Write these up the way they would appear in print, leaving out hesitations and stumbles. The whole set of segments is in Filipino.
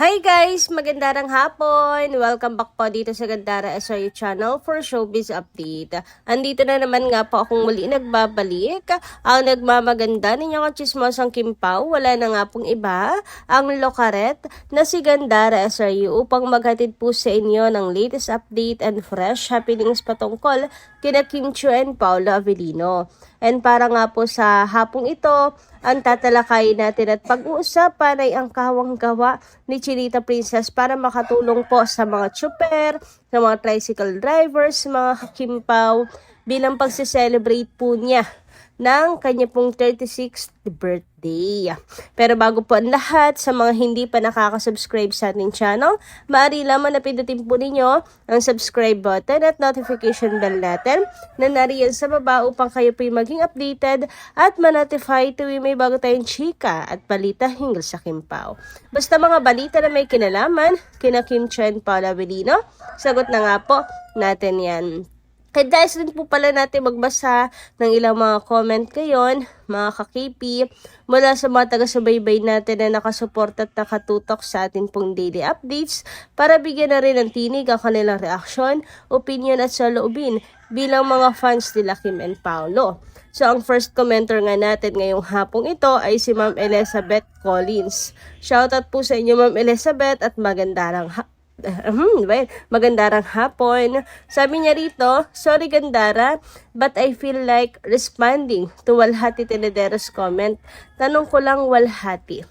Hi guys! Magandang hapon! Welcome back po dito sa Gandara SRU channel for showbiz update. Andito na naman nga po akong muli nagbabalik. Ang nagmamaganda ninyong chismosang Kim Pao, wala na nga pong iba, ang lokaret na si Gandara SRU upang maghatid po sa inyo ng latest update and fresh happenings patungkol kina Kim Chiu and Paolo Avellino. And para nga po sa hapong ito, ang tatalakayin natin at pag-uusapan ay ang kawang gawa ni Chinita Princess para makatulong po sa mga tsuper, sa mga tricycle drivers, mga Kim Pao bilang pagse-celebrate po niya ng kanya pong 36th birthday. Pero bago po ang lahat, sa mga hindi pa nakaka-subscribe sa ating channel, maaari lamang na pindutin po ninyo ang subscribe button at notification bell natin na nariyan sa baba upang kayo po maging updated at ma-notify tuwing may bago tayong chika at balita hinggil sa Kim Pao. Basta mga balita na may kinalaman, kina Kim Chiu and Paolo Avellino, sagot na nga po natin yan. Kaya guys, din po pala natin magbasa ng ilang mga comment ngayon, mga ka-KP, mula sa mga taga-subaybay natin na nakasuporta at nakatutok sa atin pong daily updates para bigyan na rin ng tinig ang kanilang reaksyon, opinion at saloobin bilang mga fans nila Kim and Paolo. So, ang first commenter nga natin ngayong hapong ito ay si Ma'am Elizabeth Collins. Shoutout po sa inyo Ma'am Elizabeth at magandang magandang hapon. Sabi niya rito, sorry Gandara, but I feel like responding to Walhati Tenedero's comment. Tanong ko lang Walhati,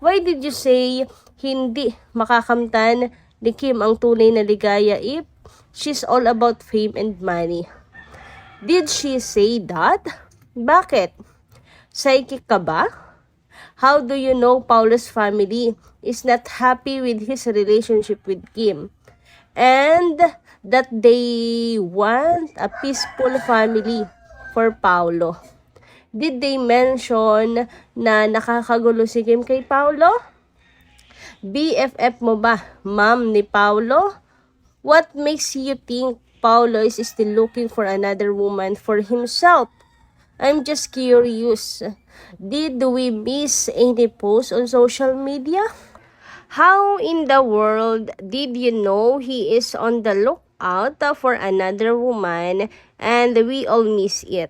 why did you say hindi makakamtan ni Kim ang tunay na ligaya if she's all about fame and money? Did she say that? Bakit? Psychic ka ba? How do you know Paolo's family is not happy with his relationship with Kim and that they want a peaceful family for Paolo? Did they mention na nakakagulo si Kim kay Paolo? BFF mo ba, ma'am ni Paolo? What makes you think Paolo is still looking for another woman for himself? I'm just curious. Did we miss any post on social media? How in the world did you know he is on the lookout for another woman and we all miss it?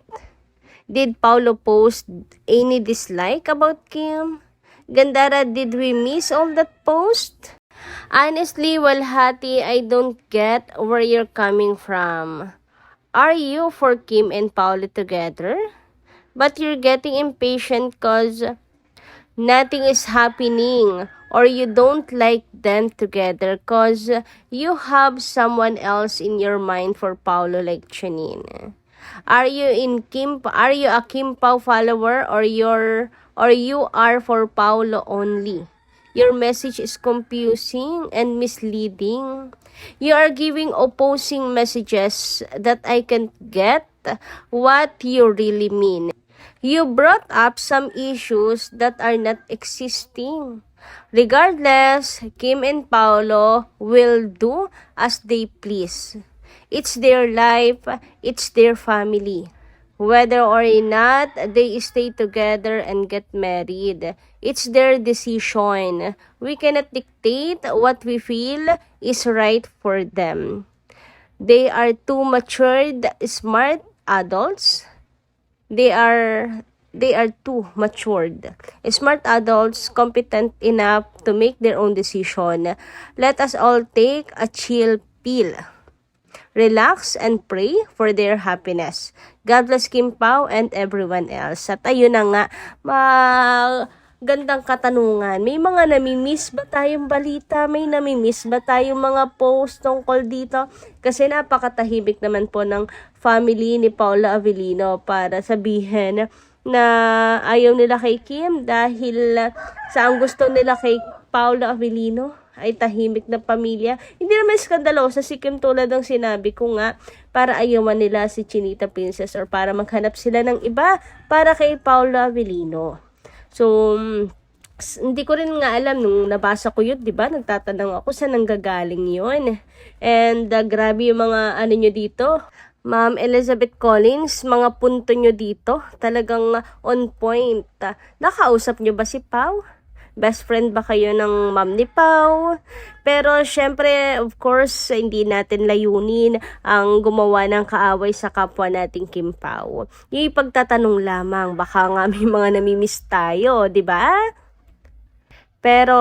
Did Paolo post any dislike about Kim? Gandara, did we miss all that post? Honestly, Walhati, I don't get where you're coming from. Are you for Kim and Paolo together? But you're getting impatient cause nothing is happening or you don't like them together cause you have someone else in your mind for Paolo like Janine. Are you a Kim Pao follower or you are for Paolo only? Your message is confusing and misleading. You are giving opposing messages that I can't get what you really mean. You brought up some issues that are not existing. Regardless, Kim and Paolo will do as they please. It's their life, it's their family. Whether or not they stay together and get married, it's their decision. We cannot dictate what we feel is right for them. They are too matured, smart adults. They are too matured. Smart adults, competent enough to make their own decision. Let us all take a chill pill. Relax and pray for their happiness. God bless Kim Pao and everyone else. At ayun na nga, gandang katanungan. May mga namimiss ba tayong balita? May namimiss ba tayong mga post tungkol dito? Kasi napakatahimik naman po ng family ni Paolo Avellino para sabihin na ayaw nila kay Kim dahil sa ang gusto nila kay Paolo Avellino ay tahimik na pamilya. Hindi naman skandalosa si Kim tulad ng sinabi ko nga para ayawan nila si Chinita Princess or para maghanap sila ng iba para kay Paolo Avellino. So, hindi ko rin nga alam nung nabasa ko yun, di ba? Nagtatanong ako saan nanggagaling yun. And grabe yung mga ano nyo dito. Ma'am Elizabeth Collins, mga punto nyo dito talagang on point. Nakausap nyo ba si Pao? Best friend ba kayo ng mom ni Pao? Pero syempre, of course, hindi natin layunin ang gumawa ng kaaway sa kapwa nating Kim Pao. Yung pagtatanong lamang, baka nga may mga namimiss tayo, di ba? Pero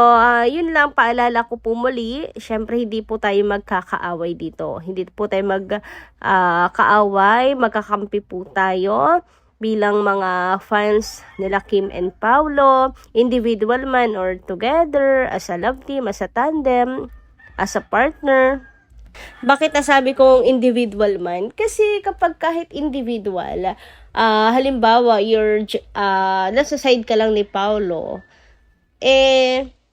yun lang, paalala ko po muli, syempre hindi po tayo magkakaaway dito. Hindi po tayo magkaaway, magkakampi po tayo bilang mga fans nila Kim and Paolo, individual man or together, as a love team, as a tandem, as a partner. Bakit nasabi kong individual man? Kasi kapag kahit individual, halimbawa, nasa side ka lang ni Paolo,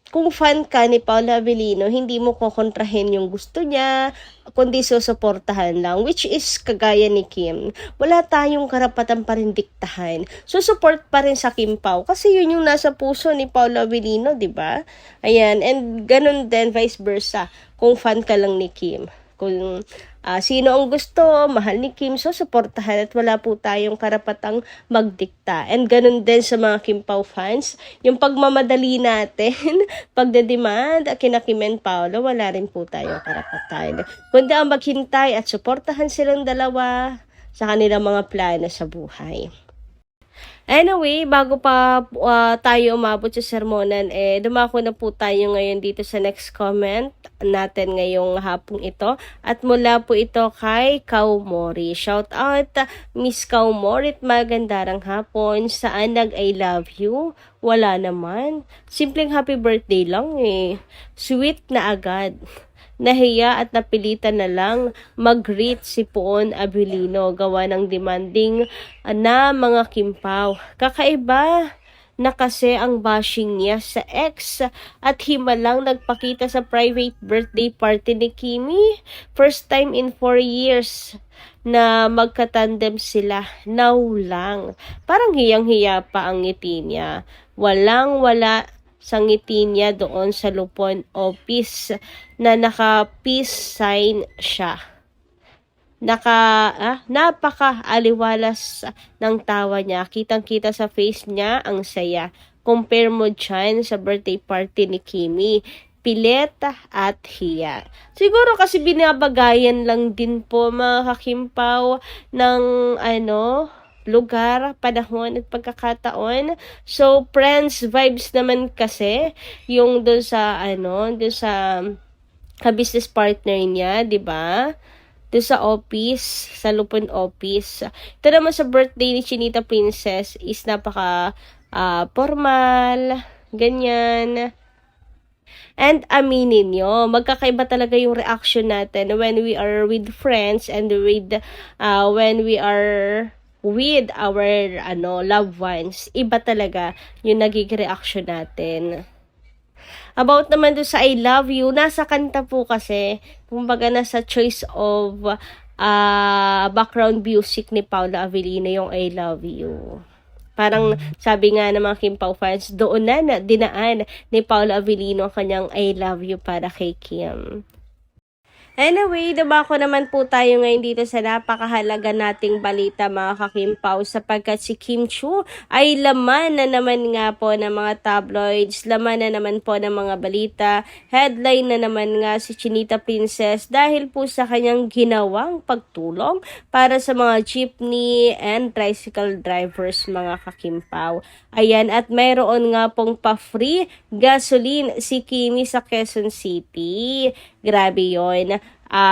kung fan ka ni Paolo Avellino, hindi mo kokontrahin yung gusto niya, kundi susuportahan lang, which is kagaya ni Kim. Wala tayong karapatan pa rin diktahan. Support pa rin sa Kim Pao kasi yun yung nasa puso ni Paolo Avellino, di ba? Ayan, and ganun din vice versa kung fan ka lang ni Kim. Kung sino ang gusto, mahal ni Kim, suportahan at wala po tayong karapatang magdikta. And ganun din sa mga Kim Pao fans, yung pagmamadali natin, pagdedemand, kina Kim and Paolo, wala rin po tayong karapatan. Kundi ang maghintay at suportahan silang dalawa sa kanilang mga plano sa buhay. Anyway, bago pa tayo umabot sa sermonan, dumako na po tayo ngayon dito sa next comment natin ngayong hapong ito. At mula po ito kay Kaumori. Shout out, Miss Kaumorit, magandarang hapon. Saan nag-I love you? Wala naman. Simpleng happy birthday lang eh. Sweet na agad. Nahiya at napilitan na lang mag-greet si Poon Avellino gawa ng demanding na mga Kim Pao. Kakaiba na kasi ang bashing niya sa ex at himalang nagpakita sa private birthday party ni Kimi. First time in 4 years na magkatandem sila. Now lang. Parang hiyang-hiya pa ang ngiti niya. Walang-wala sa ngiti niya doon sa Lupon office na naka-peace sign siya. Napaka-aliwalas ng tawa niya. Kitang-kita sa face niya ang saya. Compare mo dyan sa birthday party ni Kimi. Pilit at hiya. Siguro kasi binabagayan lang din po mga Kim Pao ng lugar, panahon at pagkakataon. So friends vibes naman kasi yung doon sa ka-business partner niya, 'di ba? Doon sa office, sa Lupon office. Ito naman sa birthday ni Chinita Princess is napaka formal, ganyan. And aminin nyo, magkakaiba talaga yung reaction natin when we are with friends and when we are with our loved ones. Iba talaga yung nagiging reaction natin. About naman doon sa I love you, nasa kanta po kasi, kumbaga nasa choice of background music ni Paolo Avellino yung I love you. Parang sabi nga ng mga Kim Pao fans, doon na dinaan ni Paolo Avellino ang kanyang I love you para kay Kim. Anyway, dumako naman po tayo ngayon dito sa napakahalaga nating balita mga ka-Kim Pao sapagkat si Kim Chiu ay laman na naman nga po ng mga tabloids, laman na naman po ng mga balita, headline na naman nga si Chinita Princess dahil po sa kanyang ginawang pagtulong para sa mga jeepney and tricycle drivers mga ka-Kim Pao. Ayan, at mayroon nga pong pa-free gasoline si Kimi sa Quezon City. Grabe yon.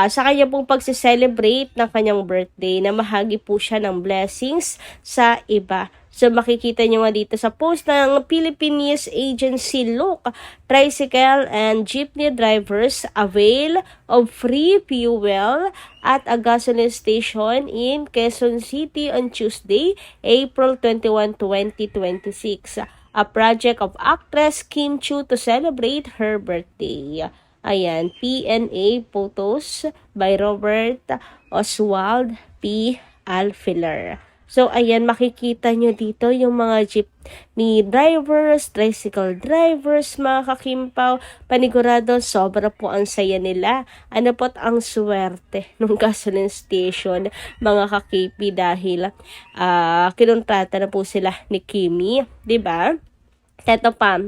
Sa kanya pong pagse-celebrate ng kanyang birthday na mahagi po siya ng blessings sa iba. So makikita nyo nga dito sa post ng Philippine News Agency, look, tricycle and jeepney drivers avail of free fuel at a gasoline station in Quezon City on Tuesday, April 21, 2026. A project of actress Kim Chiu to celebrate her birthday. Ayan, PNA photos by Robert Oswald P. Alfiler. So, ayan, makikita nyo dito yung mga jeepney drivers, tricycle drivers, mga ka-Kim Pao. Panigurado, sobra po ang saya nila. Ano po't ang swerte ng gasoline station, mga ka-KP, dahil kinontrata na po sila ni Kimi, 'di ba? Eto pa,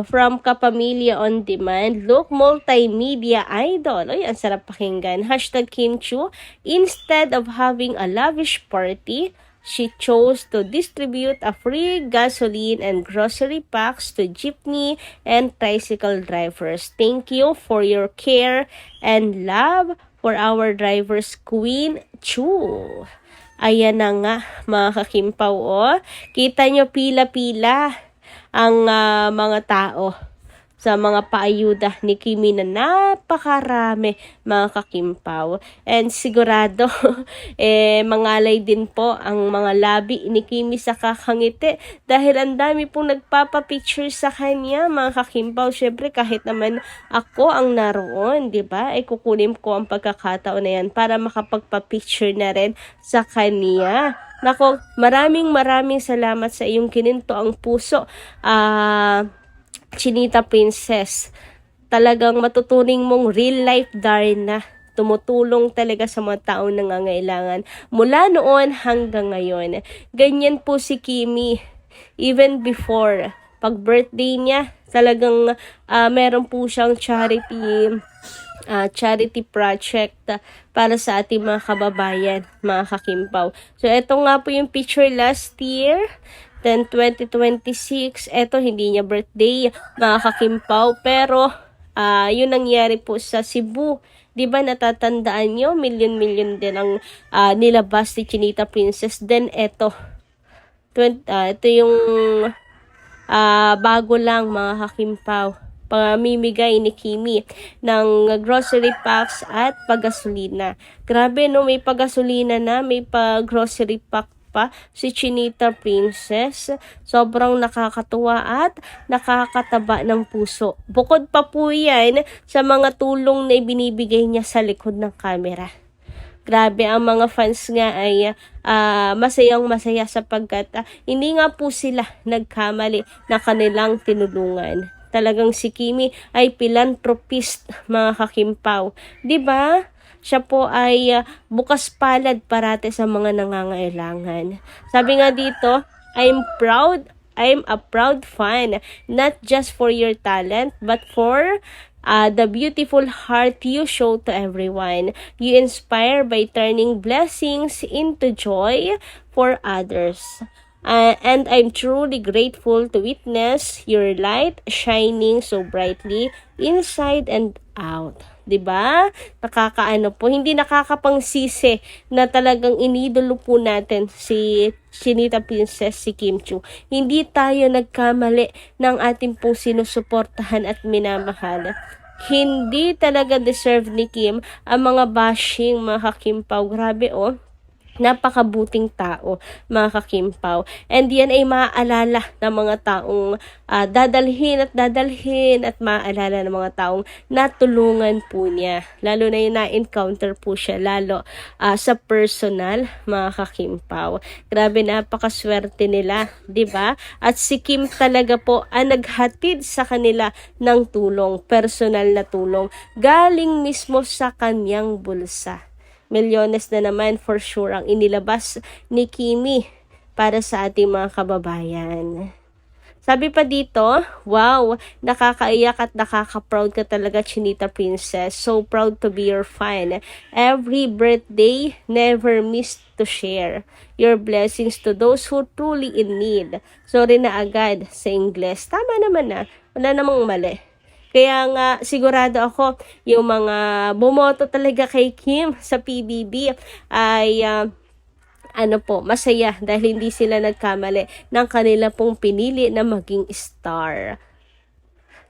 from Kapamilya On Demand, look, multimedia idol. Ay, ang sarap pakinggan. Hashtag Kim Chu, instead of having a lavish party, she chose to distribute a free gasoline and grocery packs to jeepney and tricycle drivers. Thank you for your care and love for our drivers, Queen Chu. Ayan na nga, mga kakimpaw, oh. Kita nyo pila-pila ang mga tao sa mga paayuda ni Kimi na napakarami, mga kakimpaw. And sigurado, mangalay din po ang mga labi ni Kimi sa kakangiti dahil ang dami pong nagpapapicture sa kanya, mga kakimpaw. Syempre, kahit naman ako ang naroon, di ba? Ay kukunin ko ang pagkakataon na yan para makapagpapicture na rin sa kanya. Nako, maraming salamat sa iyong kininto ang puso, Chinita Princess. Talagang matuturing mong real life Darna. Tumutulong talaga sa mga taong nangangailangan. Mula noon hanggang ngayon. Ganyan po si Kimi. Even before, pag birthday niya, talagang meron po siyang charity project para sa ating mga kababayan, mga kakimpaw. So, eto nga po yung picture last year, then 2026. Eto, hindi niya birthday, mga kakimpaw, pero yun nangyari po sa Cebu. Di ba natatandaan nyo? Million din ang nilabas ni Chinita Princess. Then, eto yung bago lang, mga kakimpaw, pamimigay ni Kimi ng grocery packs at pagasolina. Grabe, no, may pagasolina na, may pa-grocery pack pa si Chinita Princess. Sobrang nakakatuwa at nakakataba ng puso. Bukod pa po yan sa mga tulong na ibinibigay niya sa likod ng camera. Grabe, ang mga fans nga ay masayang-masaya sapagkat hindi nga po sila nagkamali na kanilang tinulungan. Talagang si Kimi ay philanthropist, mga kakimpaw. 'Di ba? Siya po ay bukas palad parate sa mga nangangailangan. Sabi nga dito, I'm a proud fan, not just for your talent, but for the beautiful heart you show to everyone. You inspire by turning blessings into joy for others. And I'm truly grateful to witness your light shining so brightly inside and out. 'Di ba? Nakakaano po, hindi nakakapangsisi na talagang inidolo po natin si Chinita Princess, si Kim Chu. Hindi tayo nagkamali ng ating pong sinusuportahan at minamahal. Hindi talaga deserve ni Kim ang mga bashing, mga kakimpaw. Grabe, oh. Napakabuting tao, mga kakimpaw. And yan ay maaalala ng mga taong dadalhin at maaalala ng mga taong natulungan po niya. Lalo na yung na-encounter po siya, lalo sa personal, mga kakimpaw. Grabe, napakaswerte nila, di ba? At si Kim talaga po ang naghatid sa kanila ng tulong, personal na tulong, galing mismo sa kanyang bulsa. Milyones na naman for sure ang inilabas ni Kimi para sa ating mga kababayan. Sabi pa dito, wow, nakakaiyak at nakaka-proud ka talaga, Chinita Princess. So proud to be your fan. Every birthday, never miss to share your blessings to those who truly in need. Sorry na agad sa Ingles. Tama naman na. Wala namang mali. Kaya nga, sigurado ako, yung mga bumoto talaga kay Kim sa PBB ay masaya dahil hindi sila nagkamali ng kanila pong pinili na maging star.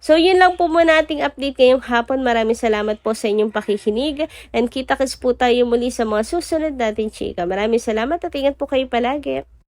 So, yun lang po muna ating update ngayong hapon. Maraming salamat po sa inyong pakikinig. And kita-kits po tayo muli sa mga susunod nating chika. Maraming salamat at ingat po kayo palagi.